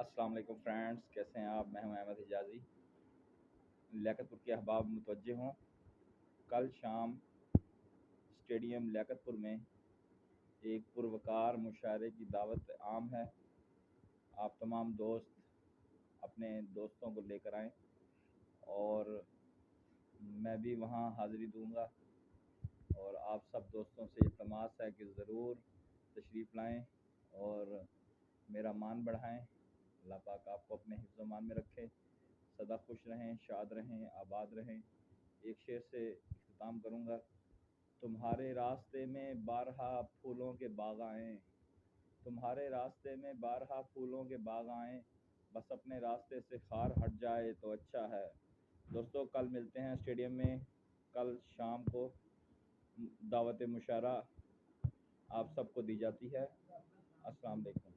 अस्सलाम वालेकुम फ्रेंड्स, कैसे हैं आप? मैं हूं अहमद हिजाज़ी। लियाकतपुर के अहबाब मुतवज्जे हों। कल शाम स्टेडियम लियाकतपुर में एक पुरवकार मुशायरे की दावत आम है। आप तमाम दोस्त अपने दोस्तों को लेकर आएँ और मैं भी वहां हाज़िरी दूंगा और आप सब दोस्तों से इल्तमास है कि ज़रूर तशरीफ़ लाएँ और मेरा मान बढ़ाएँ। अल्लाह पाक आपको अपने हिफ्ज़-ओ-मान में रखे। सदा खुश रहें, शाद रहें, आबाद रहें। एक शेर से इख्तिताम करूँगा। तुम्हारे रास्ते में बारहा फूलों के बाग आएँ, तुम्हारे रास्ते में बारहा फूलों के बाग आएँ, बस अपने रास्ते से खार हट जाए तो अच्छा है। दोस्तों, कल मिलते हैं स्टेडियम में। कल शाम को दावत मुशायरा आप सबको दी जाती है। अस्सलाम वालेकुम।